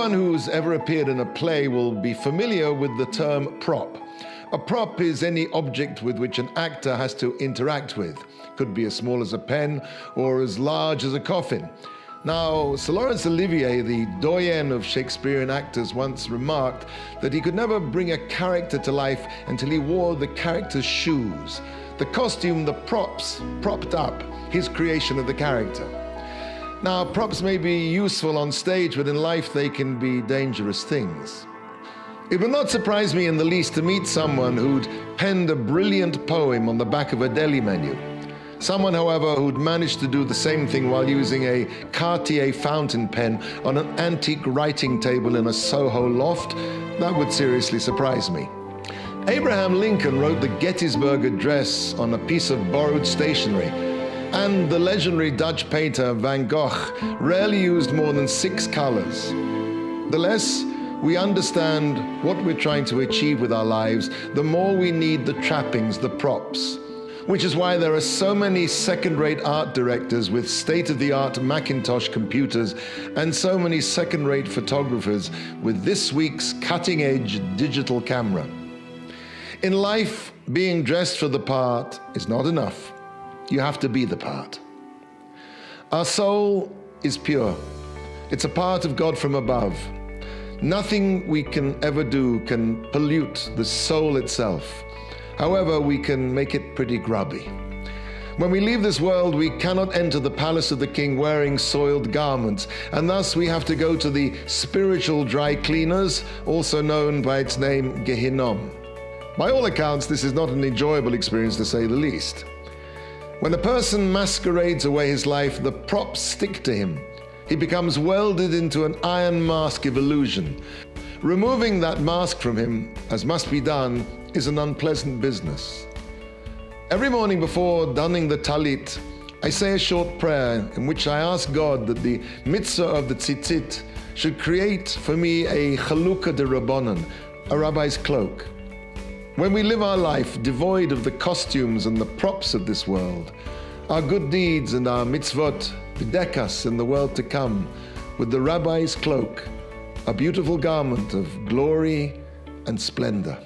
Anyone who's ever appeared in a play will be familiar with the term prop. A prop is any object with which an actor has to interact with. Could be as small as a pen or as large as a coffin. Now, Sir Laurence Olivier, the doyen of Shakespearean actors, once remarked that he could never bring a character to life until he wore the character's shoes. The costume, the props, propped up his creation of the character. Now, props may be useful on stage, but in life they can be dangerous things. It would not surprise me in the least to meet someone who'd penned a brilliant poem on the back of a deli menu. Someone, however, who'd managed to do the same thing while using a Cartier fountain pen on an antique writing table in a Soho loft. That would seriously surprise me. Abraham Lincoln wrote the Gettysburg Address on a piece of borrowed stationery, and the legendary Dutch painter Van Gogh rarely used more than 6 colors. The less we understand what we're trying to achieve with our lives, the more we need the trappings, the props. Which is why there are so many second-rate art directors with state-of-the-art Macintosh computers and so many second-rate photographers with this week's cutting-edge digital camera. In life, being dressed for the part is not enough. You have to be the part. Our soul is pure. It's a part of God from above. Nothing we can ever do can pollute the soul itself. However, we can make it pretty grubby. When we leave this world, we cannot enter the palace of the king wearing soiled garments, and thus we have to go to the spiritual dry cleaners, also known by its name, Gehinnom. By all accounts, this is not an enjoyable experience, to say the least. When a person masquerades away his life, the props stick to him. He becomes welded into an iron mask of illusion. Removing that mask from him, as must be done, is an unpleasant business. Every morning before donning the tallit, I say a short prayer in which I ask God that the mitzvah of the tzitzit should create for me a chalukah de rabbanan, a rabbi's cloak. When we live our life devoid of the costumes and the props of this world, our good deeds and our mitzvot bedeck us in the world to come with the rabbi's cloak, a beautiful garment of glory and splendor.